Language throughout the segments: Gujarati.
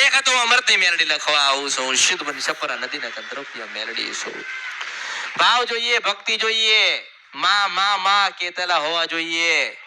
એક તો અમૃતની મેલડી લખવા આવું છું, શુદ્ધ બની સપરા નદીના કંદરપિયા મેલડી છું. ભાવ જોઈએ, ભક્તિ જોઈએ, માં માં માં કેતલા હોવા જોઈએ.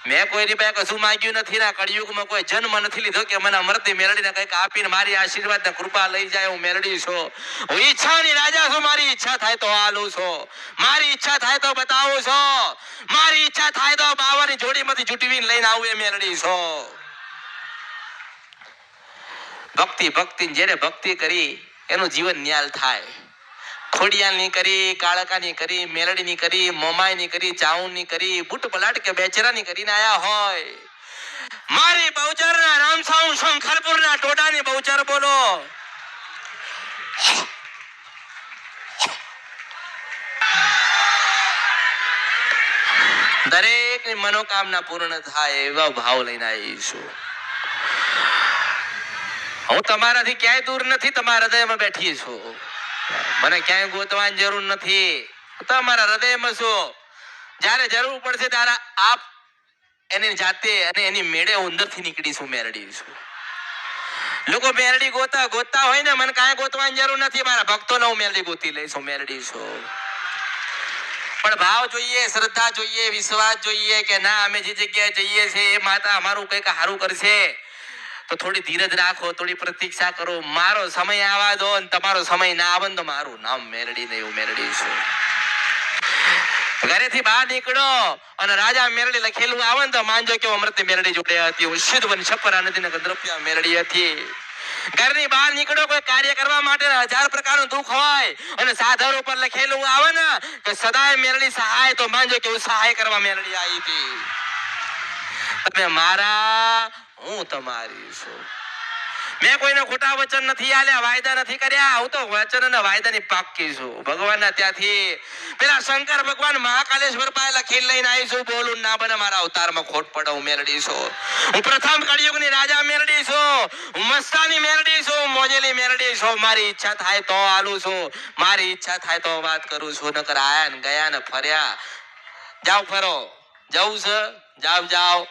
મેં કોઈની પાસે કશું માંગ્યું નથી. ના કળિયુગમાં કોઈ જન્મ નથી લીધો કે મને અમૃતની મેલડીને કંઈક આપીને મારી આશીર્વાદ ને કૃપા લઈ જાય. હું મેલડી છું, હું ઈચ્છાની રાજા છું. મારી ઈચ્છા થાય તો હાલું છું, મારી ઈચ્છા થાય તો બતાવું છું, મારી ઈચ્છા થાય તો બાવાની જોડીમાંથી જુટવીને લઈને આવું એ મેલડી છું. ભક્તિ ભક્તિ જેને ભક્તિ કરી એનું જીવન ન્યાલ થાય. ખોડિયાલની કરી, કાળકાની કરી, મેલડીની કરી, મોમાઈની કરી, ચાઉનની કરી, બુટ પલાટ કે બેચરાની કરીને આયા હોય. મારી બહુચરના રામસાઉ શંખરપુરના ટોડાની બહુચર બોલો. દરેકની મનોકામના પૂર્ણ થાય એવા ભાવ લઈને આવીશું. હું તમારાથી ક્યાંય દૂર નથી, તમારા હૃદયમાં બેઠી છું. મને ક્યાંય ગોતવાની જરૂર નથી, તમારા હૃદયમાં છું. જ્યારે જરૂર પડશે ત્યારે આપ એની જાતે અને એની મેળે અંદરથી નીકળીશું. મેરડી છું. લોકો મેરડી ગોતતા હોય ને, મને કાંઈ ગોતવાની જરૂર નથી. મારા ભક્તોને હું મેરડી ગોતી લઈશું. મેરડી છું. પણ ભાવ જોઈએ, શ્રદ્ધા જોઈએ, વિશ્વાસ જોઈએ કે ના અમે જે જગ્યાએ જઈએ છીએ એ માતા અમારું કંઈક સારું કરશે. તો થોડી ધીરજ રાખો, થોડી પ્રતીક્ષા કરો. મારો સમય આવવા દો, અને તમારો સમય ના આવે તો મારું નામ મેરડી ને એવું મેરડી છું. ઘરેથી બહાર નીકળો અને રાજા મેરડી લખેલું આવે ને તો માનજો કે અમૃતની મેરડી જોડે હતી. હું શુદ્ધ બની સપરા નદીના કંદરપિયા મેરડી હતી. ઘરની બહાર નીકળો, કોઈ કાર્ય કરવા માટે 1000 પ્રકારનું દુઃખ હોય અને સાધન ઉપર લખેલું આવે ને કે સદાય મેરડી સહાય, તો માનજો કે હું સહાય કરવા મેરડી આવી હતી. તમે મારા, હું તમારી છું. મેં કોઈને ખોટા વચન નથી આલ્યા, વાયદા નથી કર્યા. હું તો વચન અને વાયદાની પાક્કી છું. ભગવાનના ત્યાંથી પેલા શંકર ભગવાન મહાકાલેશ્વર પાસે લખીને લઈને આવી છું. બોલું ના બને મારા અવતારમાં ખોટ પડે. હું મેરડી છું. હું પ્રથમ કળિયુગની રાજા મેરડી છું. હું મસ્તાની મેરડી છું, મોજેલી મેરડી છું. મારી ઈચ્છા થાય તો આલું છું, મારી ઈચ્છા થાય તો વાત કરું છું. નકર આયા ને ગયા ને ફર્યા. જાઓ ફરો, જવું છે જાવ જાવ.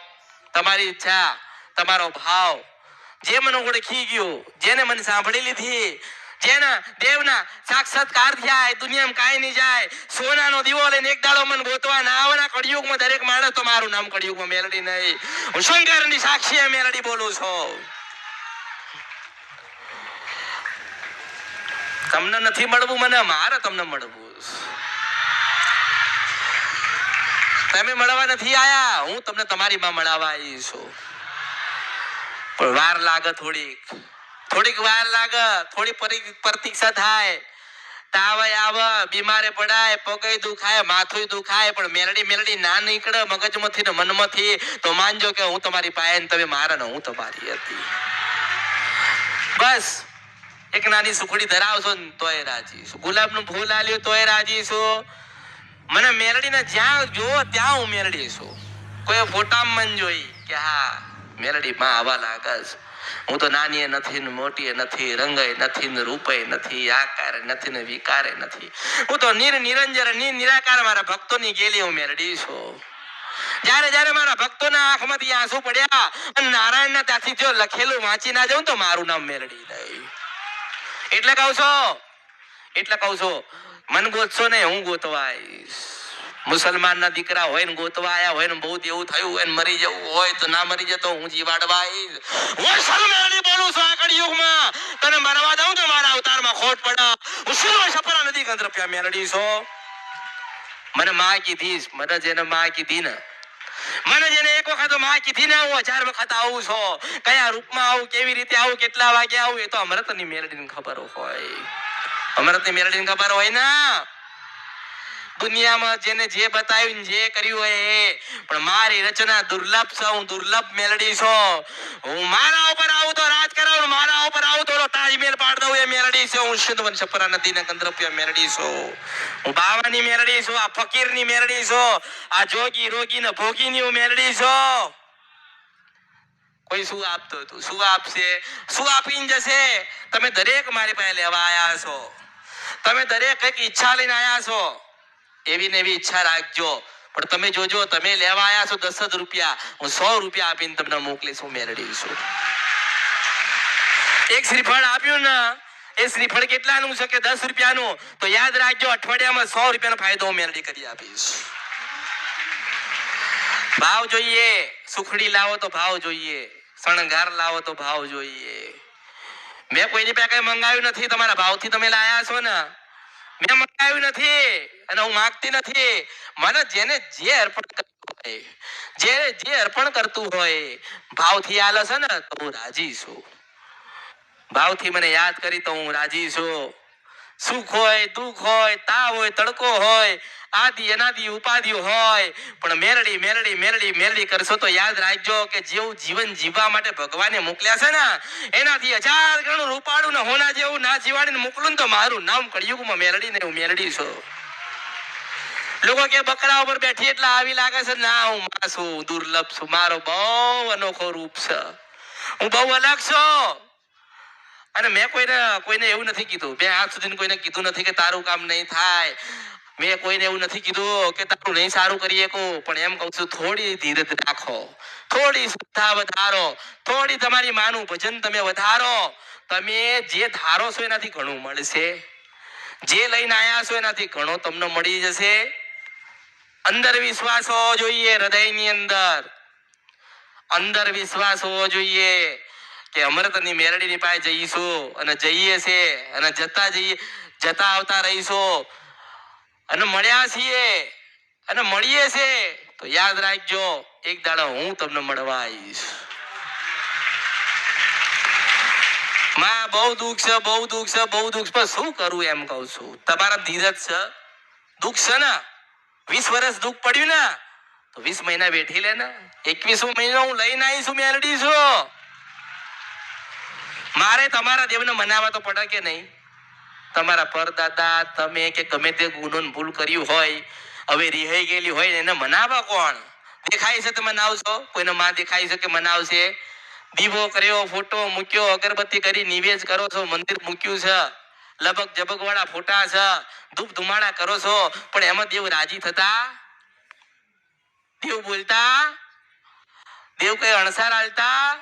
તમારી ઈચ્છા, તમારો ભાવ. જે મને ઓળખી ગયો, જેને મને સાંભળી લીધી, જેના દેવના સાક્ષાત્કાર થયા, એ દુનિયામાં કાંઈ નહીં જાય. સોનાનો દીવો લઈને એક દાડો મને ગોતવા ના આવવાના કળિયુગમાં દરેક માણસ તો મારું નામ કળિયુગમાં મેલડી નહીં. હું શંકરની સાક્ષી મેલડી બોલું છું. તમને નથી મળવું, મને મારે તમને મળવું. તમે મળવા નથી આયા, હું તમને તમારી માં મળવા આવી છું. પણ વાર લાગે, થોડીક વાર લાગે, થોડી પ્રતીક્ષા થાય. તાવ આવે, બીમારે પડાય, પગે દુખાય, માથું દુખાય, પણ મેલડી ના નીકળે મગજમાંથી ને મનમાંથી તો માનજો કે હું તમારી પાસે ને તમે મારા ને હું તમારી હતી. બસ એક નાની સુખડી ધરાવશો ને તોય રાજી છું. ગુલાબનું ફૂલ આલ્યું તોય રાજી છું. મને મેલડીને જ્યાં જોવો ત્યાં હું મેલડી છું. કોઈ ફોટામાં મન જોઈ કે હા મેલડી માં આવા લાગે. હું તો નાની નથી ને મોટી નથી, રંગે નથી ને રૂપે નથી, આકાર નથી ને વિકારે નથી. હું તો નિરંજન નિરાકાર મારા ભક્તોની ગેલી હું મેરડી છું. જ્યારે જ્યારે મારા ભક્તોના આંખમાંથી આંસુ પડ્યા અને નારાયણના ત્યાંથી જો લખેલું વાંચી ના જાઉં તો મારું નામ મેરડી નહીં. એટલે કહું છું મન ગોતશો ને હું ગોતવા આવીશ. મુસલમાનના દીકરા હોય ને ગોતવા આયા હોય ને બહુ એવું થયું હોય ને મરી જવું હોય તો ના મરી જતો હું જીવાડવા આવીશ. હું સલમેલી બોલું છું આ કળિયુગમાં. તને મરવા દઉં તો મારા અવતારમાં ખોટ પડે. હું શું સપરા નદી કંદરપિયા મેલડી છું. મને માં કીધીશ, મને જેને માં કીધી ને, મને જેને એક વખત માં કીધી ને હું 1000 વખત આવું છું. કયા રૂપમાં આવું, કેવી રીતે આવું, કેટલા વાગે આવું, એ તો અમૃતની મેલડીને ખબર હોય. અમૃતની મેલડીને ખબર હોય ને. દુનિયામાં જેને જે બતાવ્યું જે કર્યું હોય એ, પણ મારી રચના દુર્લભ છે. હું દુર્લભ મેલડી છું. હું મારા ઉપર આવું તો રાજ કરાવું, મારા ઉપર આવું તો તાજમહેલ પાડ દઉં એ મેલડી છે. હું શુદ્ધ સપરા નદીના કંદરપિયા મેલડી છું. હું બાવાની મેલડી છું, આ ફકીરની મેલડી છું, આ જોગી રોગી ને ભોગીની હું મેલડી છું. કોઈ શું આપતો હતું, શું આપશે, શું આપીને જશે. તમે દરેક મારી પાસે લેવા આયા છો. તમે દરેક કઈક ઈચ્છા લઈને આયા છો. એવી ને એવી ઈચ્છા રાખજો. પણ તમે જોજો, તમે લેવા આયા છો 10 રૂપિયા, હું 100 રૂપિયા આપીને તમને મોકલીશ. હું મેલડી છું. એક શ્રીફળ આપ્યું ને, એ શ્રીફળ કેટલાનું છે કે 10 રૂપિયાનું, તો યાદ રાખજો અઠવાડિયામાં 100 રૂપિયાનો ફાયદો હું મેલડી કરી આપીશ. ભાવ જોઈએ, સુખડી લાવો તો ભાવ જોઈએ, શણગાર લાવો તો ભાવ જોઈએ. મેં કોઈની પાસે કઈ મંગાવ્યું નથી, તમારા ભાવથી તમે લાયા છો ને. મેં મંગાવ્યું નથી અને હું માંગતી નથી. મને જેને જે અર્પણ કરતું હોય, જે અર્પણ કરતું હોય ભાવથી આલે છે ને, તો હું રાજી છું. ભાવથી મને યાદ કરી તો હું રાજી છું. સુખ હોય, દુઃખ હોય, તાવ હોય, તડકો હોય, આદિ અનાદિ ઉપાધિ હોય, પણ મેરડી મેરડી મેરડી મેરડી કરશો તો યાદ રાખજો કે જેવું જીવન જીવવા માટે ભગવાને મોકલ્યા છે ને, એનાથી 1000 ગણું રૂપાળું ને હોના જેવું ના જીવાડીને મોકલું તો મારું નામ કળિયુગમાં મેરડી ને હું મેરડી છું. લોકો કે બકરા ઉપર બેઠી એટલે આવી લાગે છે, ના હું માં છું, દુર્લભ છું, મારો બહુ અનોખો રૂપ છે, હું બહુ અલગ છું. અને મેં કોઈને એવું નથી કીધું, મેં આજ સુધી કોઈને કીધું નથી કે તારું કામ નહીં થાય. મેં કોઈને એવું નથી કીધું કે તારું નહીં સારું કરી શકું, પણ એમ કહું છું થોડી ધીરજ રાખો, થોડી શ્રદ્ધા વધારો, થોડી તમારી માનું ભજન તમે વધારો. તમે જે ધારો છો એનાથી ઘણું મળશે, જે લઈને આયા છો એનાથી ઘણો તમને મળી જશે. અંદર વિશ્વાસ હોવો જોઈએ, હૃદયની અંદર વિશ્વાસ હોવો જોઈએ કે અમૃતની મેરડીની પાસે જઈશું અને જઈએ છે અને જતા આવતા રહીશું અને મળ્યા છીએ અને મળીએ છે, તો યાદ રાખજો એક દાડો હું તમને મળવા આવીશ. માં બહુ દુઃખ છે, બહુ દુઃખ છે, બહુ દુઃખ, પણ શું કરું એમ કહું છું. તમારા ધીરજ છે, દુઃખ છે ને, 20 વર્ષ દુઃખ પડ્યું ને, તો 20 મહિના બેઠી લે ને, 21મો મહિનો હું લઈને આવીશું, મેલડી છું. મારે તમારા દેવને મનાવવા તો પડે કે નહીં? તમારા પરદાદા તમે કે ગમે તે ગુનો ભૂલ કર્યું હોય, હવે રિહાઈ ગયેલી હોય, એને મનાવવા કોણ? દેખાય છે તમે મનાવશો? કોઈને માં દેખાય છે કે મનાવશે? દીવો કર્યો, ફોટો મૂક્યો, અગરબત્તી કરી નિવેદ કરો છો, મંદિર મૂક્યું છે, લબક જબક વાળા ફોટા છે, ધૂપ ધુમાડા કરો છો, પણ એમાં દેવ રાજી થતા? દેવ બોલતા? દેવ કઈ અણસાર આલતા?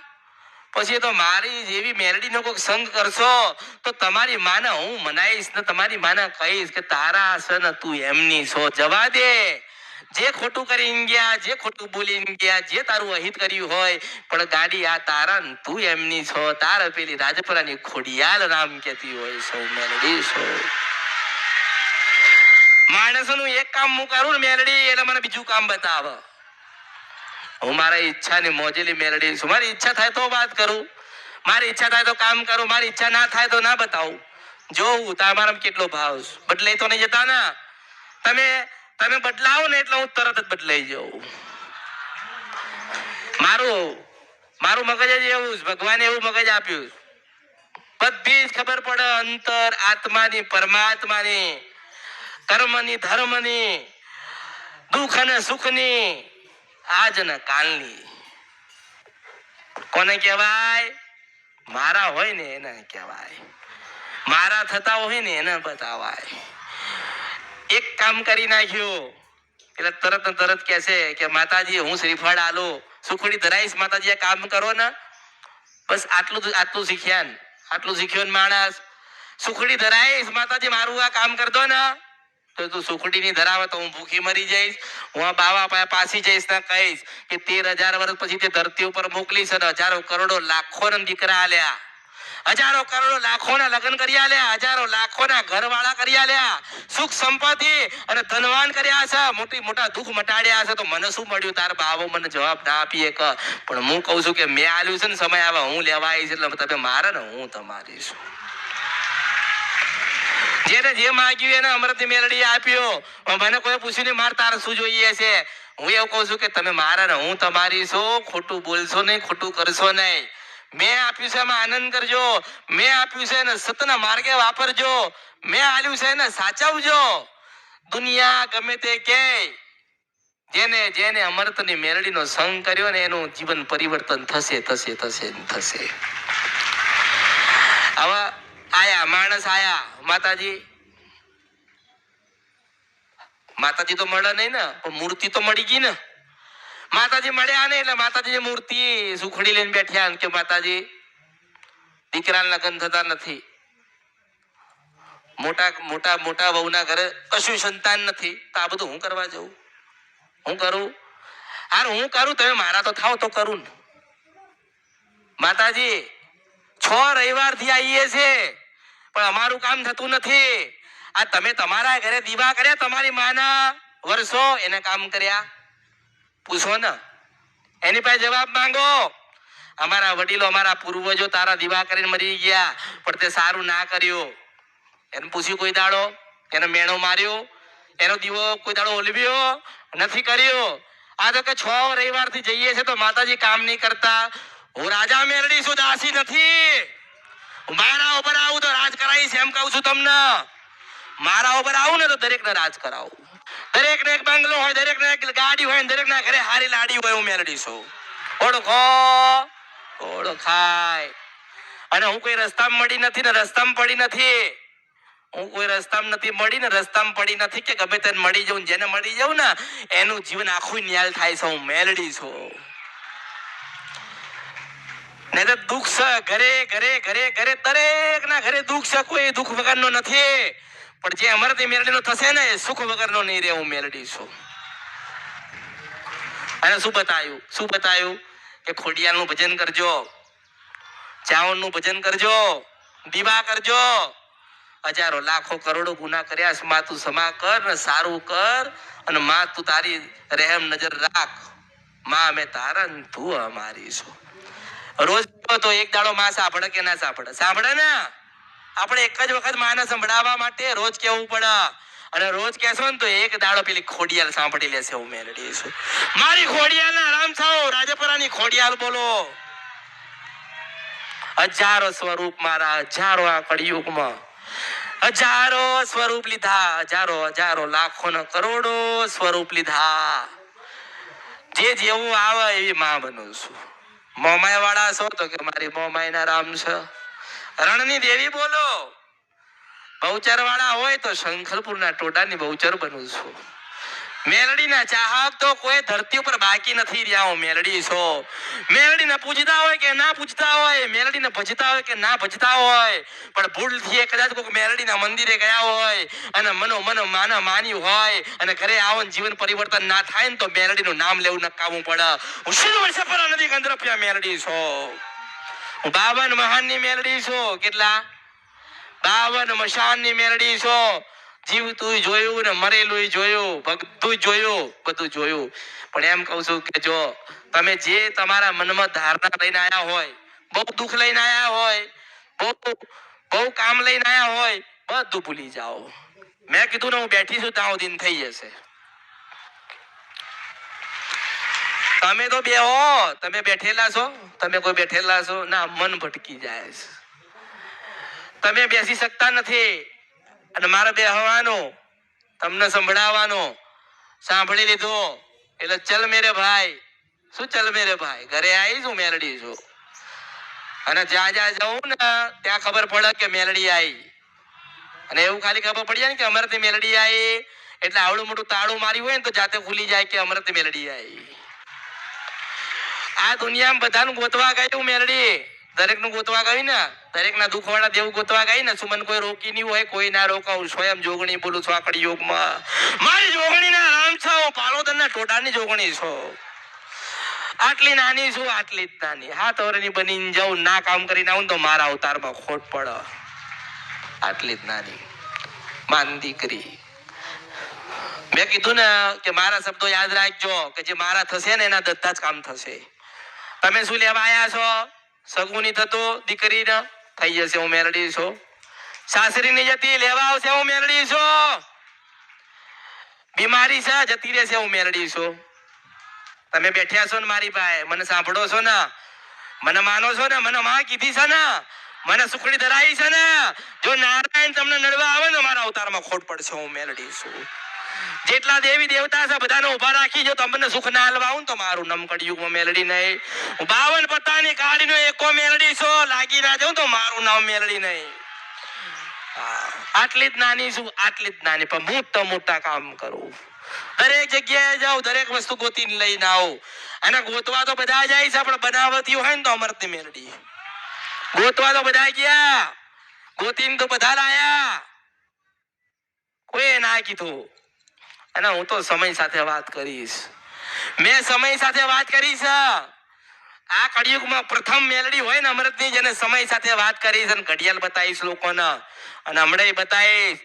પછી તો મારી જેવી મેરડીનો કોઈક સંગ કરશો તો તમારી માને હું મનાઈશ ને તમારી માને કહીશ કે તારા છે ને તું એમની છો. જવા દે, જે ખોટું કરીને ગયા, જે ખોટું બોલીને ગયા, જે તારું અહિત કર્યું હોય, પણ ગાડી આ તારા ને તું એમની છો. તારા પેલી રાજપરાની ખોડિયાલ નામ કેતી હોય છો, મેરડી છો. માણસોનું એક કામ હું કરું ને મેરડી, એટલે મને બીજું કામ બતાવે. હું મારા ઈચ્છાની મોજેલી મેલડી છું. મારી ઈચ્છા થાય તો વાત કરું, મારી ઈચ્છા થાય તો કામ કરું, મારી ઈચ્છા ના થાય તો ના બતાવું. જોવું તમારા કેટલો ભાવ બદલાઈ તો નહીં જતા ને. તમે બદલાવો ને એટલે હું તરત જ બદલાઈ જાઉં. મારું મગજ જ એવું, ભગવાને એવું મગજ આપ્યું, બધી જ ખબર પડે અંતર આત્માની, પરમાત્માની, કર્મની, ધર્મની, દુઃખ અને સુખની, આજ ને કાલની. કોને કહેવાય? મારા હોય ને એને કહેવાય, મારા થતા હોય ને એને બતાવાય. એક કામ કરી નાખ્યું એટલે તરત કહેશે કે માતાજી હું શ્રીફળ આલો, સુખડી ધરાઈશ, માતાજી કામ કરો ને. બસ આટલું શીખ્યા ને, આટલું શીખ્યો ને માણસ. સુખડી ધરાઈશ, માતાજી મારું આ કામ કર દો ને, તો તું સુખડી ની ધરાવે તો હું ભૂખી મરી જઈશ. હું આ બાવા પાછી જઈશ ને કહીશ કે 13,000 વર્ષ પછી તે ધરતી ઉપર મોકલીશ અને હજારો કરોડો લાખો ના દીકરા આલ્યા, હજારો કરોડો લાખો ના લગ્ન કરી આલ્યા, હજારો લાખો ના ઘર વાળા કરી આલ્યા, સુખ સંપત્તિ અને ધનવાન કર્યા છે, મોટા દુઃખ મટાડ્યા છે. તો મને શું મળ્યું? તાર બાવો મને જવાબ ના આપીએ કે, પણ હું કઉ છું કે મેં આલ્યું છે ને, સમય આવે હું લેવા આવીશ, એટલે તમે મારે ને હું તમારી છું. જેને જે માંગ્યું એને અમૃતની મેલડી આપ્યો. મને કોઈ પૂછ્યું નહીં મારે તારે શું જોઈએ છે. હું એવું કહું છું કે તમે મારા ને હું તમારી છું. ખોટું બોલશો નહીં, ખોટું કરશો નહીં. મેં આપ્યું છે એમાં આનંદ કરજો, મેં આપ્યું છે એને સતના માર્ગે વાપરજો, મેં આલ્યું છે એને સાચવજો. દુનિયા ગમે તે કે, જેને અમૃતની મેલડીનો સંગ કર્યો ને એનું જીવન પરિવર્તન થશે. હવે આયા માણસ આયા, માતાજી તો મળે નહીં ને, પણ મૂર્તિ તો મળી ગઈ ને. માતાજી મળ્યા ને એટલે માતાજી મૂર્તિ સુખડી લઈને બેઠ્યા કે માતાજી દીકરાના લગ્ન થતા નથી, મોટા મોટા મોટા વહુના ઘરે કશું સંતાન નથી, તો આ બધું હું કરવા જઉં? હું કરું? હું કરું, તમે મારા તો થાવ તો કરું ને. માતાજી 6 રવિવારથી આવીએ છે પણ અમારું કામ થતું નથી. આ તમે તમારા ઘરે દીવા કર્યા, તમારી માના વર્ષો એને કામ કર્યા? પૂછો ને, એની પાસે જવાબ માંગો. અમારા વડીલો, અમારા પૂર્વજો તારા દીવા કરીને મરી ગયા, પણ તે સારું ના કર્યું. એને પૂછ્યું કોઈ દાડો? એનો મેણો માર્યો? એનો દીવો કોઈ દાડો ઓલવ્યો નથી કર્યો? આ તો કે 6 રવિવારથી જઈએ છે તો માતાજી કામ નહીં કરતા. હું રાજા મેરડી છું, દાસી નથી. મારા ઉપર આવું તો રાજ કરાવીશ, એમ કહું છું તમને. મારા ઉપર આવું ને તો દરેકને રાજ કરાવું. દરેકને એક બંગલો હોય, દરેકને એક ગાડી હોય, દરેકના ઘરે હારી લાડી હોય. હું મેરડી છું. ઓળખો, ઓળખાય. અને હું કોઈ રસ્તામાં મળી નથી ને રસ્તામાં પડી નથી. હું કોઈ રસ્તામાં નથી મળી ને રસ્તામાં પડી નથી કે ગમે તેને મળી જાઉં. જેને મળી જાઉં ને એનું જીવન આખું ન્યાલ થાય છે. હું મેલડી છું. નહીં તો દુઃખ છે ઘરે ઘરે ઘરે ઘરે, દરેક ના ઘરે દુઃખ છે. કોઈ દુઃખ વગરનો નથી, પણ જે અમરથી મેલડીનો થશે ને એ સુખ વગરનો નહીં રહે. હું મેલડી છું. અને શું બતાયું કે ખોડિયારનું ભજન કરજો, ચાવણનું ભજન કરજો, દીવા કરજો. હજારો લાખો કરોડો ગુના કર્યા, માં તું ક્ષમા કર ને સારું કર. અને માં તું તારી રહેમ નજર રાખ. માં અમે તારા ને તું અમારી છું. રોજ તો એક દાડો માં સાંભળે કે ના સાંભળે? સાંભળે ને. આપણે એક જ વખત માને સંભળાવવા માટે રોજ કેવું પડે. અને રોજ કહેશો ને તો એક દાડો પેલી ખોડિયાલ સાંભળી લેશે. હું મેલડી છું. મારી ખોડિયાલ ના રામ થાઓ, રાજપરાની ખોડિયાલ બોલો. હજારો સ્વરૂપ મારા, હજારો આ કળિયુગમાં હજારો સ્વરૂપ લીધા. હજારો લાખો ને કરોડો સ્વરૂપ લીધા. જે જેવું આવે એવી માં બનું છું. મોમાય વાળા છો તો કે મારી મોમાય ના રામ છે. રણની દેવી બોલો. બહુચર વાળા હોય તો શંખલપુરના ટોડાની બહુચર બનું છું. મેલડીના ચાહક તો કોઈ ધરતી ઉપર બાકી નથી રહ્યા. હું મેલડી છું. મેલડીને પૂજતા હોય કે ના પૂજતા હોય, મેલડીને ભજતા હોય કે ના ભજતા હોય, પણ ભૂલથી કદાચ કોઈ મેલડીના મંદિરે ગયા હોય અને મનો માના માની હોય અને ઘરે આવો જીવન પરિવર્તન ના થાય ને તો મેલડીનું નામ લેવું નકામું પડે. હું શિવ વર્ષ પર નદી ગંધર્પ્યા મેલડી છું. હું 52 મહાનની મેલડી છું. કેટલા? 52 મશાનની મેલડી છું. જીવતું જોયું ને મરેલું જોયું, બધું જોયું. પણ એમ કહું છું કે જો તમે જે તમારા મનમાં ધારણા લઈને આયા હોય, બહુ દુઃખ લઈને આયા હોય, બહુ કામ લઈને આયા હોય, બધું ભૂલી જાઓ. મેં કીધું ને હું બેઠી છું ત્યાં દિન થઈ જશે. તમે તો તમે બેઠેલા છો? તમે કોઈ બેઠેલા છો ના? મન ભટકી જાય છે. તમે બેસી શકતા નથી. અને મારે બેહવાનું, તમને સંભળાવવાનું. સાંભળી લીધું એટલે ચલ મેરે ભાઈ. શું ચલ મેરે ભાઈ? ઘરે આવી છું, મેલડી છું. અને જ્યાં જાઉં ને ત્યાં ખબર પડે કે મેલડી આવી. અને એવું ખાલી ખબર પડી જાય ને કે અમરથી મેલડી આવી એટલે આવડું મોટું તાળું માર્યું હોય ને તો જાતે ખુલી જાય કે અમરથી મેલડી આવી. આ દુનિયામાં બધાનું ગોતવા ગયું મેલડી. દરેકનું ગોતવા ગઈ ને, દરેકના દુઃખ વાળા દેવ ગોતવા ગઈ ને. સુમન કોઈ રોકી નહીં હોય, કોઈ ના રોકાવું. સ્વયં જોગણી બોલું છું. આકડી યોગમાં મારી જોગણી ના રામ છો. પાલોદરના ટોટાની જોગણી છો. આટલી નાની છું, આટલી જ નાની. 7 વર્ષની બનીને જાઉં, ના કામ કરીને આવું તો મારા અવતારમાં ખોટ પડે. આટલી જ નાની માન દીકરી. મેં કીધું ને કે મારા શબ્દો યાદ રાખજો કે જે મારા થશે ને એના બધા જ કામ થશે. તમે શું લેવા આયા છો? સગુની થતો દીકરીને થઈ જશે. હું મેલડી છું. સાસરી ની જતી લેવા આવશે. હું મેલડી છું. બીમારી છે જતી રહેશે. હું મેલડી છું. તમે બેઠ્યા છો ને મારી પાસે, મને સાંભળો છો ને, મને માનો છો ને, મને માં કીધી છે ને, મને સુખડી ધરાઈ છે ને. જો નારાયણ તમને નડવા આવે ને મારા અવતારમાં ખોટ પડશે. હું મેલડી છું. જેટલા દેવી દેવતા છે બધાને ઉભા રાખી. જો તમને સુખ ના હાલવા આવું તો મારું નામ કળિયુગમાં મેલડી નહીં. 52 પત્તાની કાઢીનો એકો મેલડી છો. લાગી ના જાઉં તો મારું નામ મેલડી નહીં. આટલી જ નાની છું, આટલી જ નાની, પણ મોટા કામ કરું. દરેક જગ્યાએ જાઉં, દરેક વસ્તુ ગોતીને લઈને આવું. અને ગોતવા તો બધા જાય છે, પણ બનાવતી હોય ને તો અમરતી મેલડી. ગોતવા તો બધા ગયા, ગોતીને તો બધા લાયા, કોઈ ના કીધું. અને હું તો સમય સાથે વાત કરીશ. મેં સમય સાથે વાત કરીશ. આ કળિયુગમાં પ્રથમ મેલડી હોય ને અમૃતની, જેને સમય સાથે વાત કરીશ અને ઘડિયાળ બતાવીશ લોકોને. અને હમણાં બતાવીશ,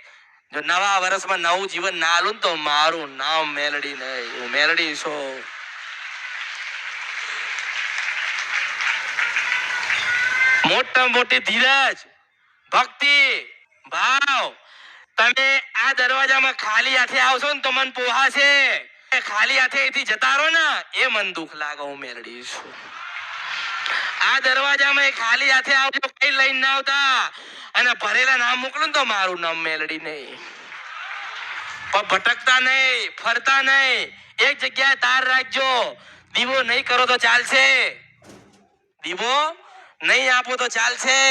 જો નવા વર્ષમાં નવું જીવન ના આલું તો મારું નામ મેલડી નહીં, હું મેલડી છું. મોટા મોટી ધીરજ, ભક્તિ, ભાવ. તમે આ દરવાજામાં ખાલી હાથે આવશો ને તો મન પોહાશે. ખાલી હાથે અહીંથી જતા રહો ને એ મન દુઃખ લાગે. હું મેલડી છું. આ દરવાજામાં ખાલી હાથે આવજો, કઈ લઈને ના આવતા. અને ભરેલા નામ મોકલું તો મારું નામ મેલડી નહીં. પણ ભટકતા નહીં, ફરતા નહીં, એક જગ્યાએ તાર રાખજો. દીવો નહીં કરો તો ચાલશે, દીવો નહીં આપો તો ચાલશે,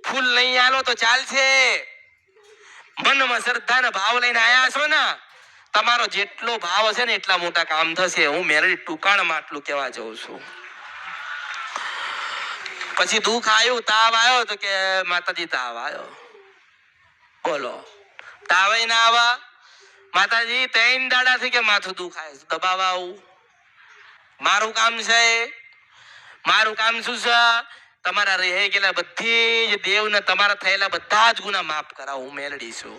ફૂલ નહીં આલો તો ચાલશે. મનમાં શ્રદ્ધા ને ભાવ લઈને આયા છો ને, તમારો જેટલો ભાવ હશે ને એટલા મોટા કામ થશે. હું મેલડી ટૂંકાણમાં આટલું કહેવા જઉં છું. પછી દુઃખ આવ્યું, તાવ આવ્યો તો કે માતાજી તાવ આવ્યો. બોલો, તાવ ના આવા? માતાજી 3 દાડાથી કે માથું દુખાય, દબાવા આવું? મારું કામ છે. મારું કામ શું છે? તમારા રહી ગયેલા બધી જ દેવ ને તમારા થયેલા બધા જ ગુના માફ કરાવું. હું મેલડી છું.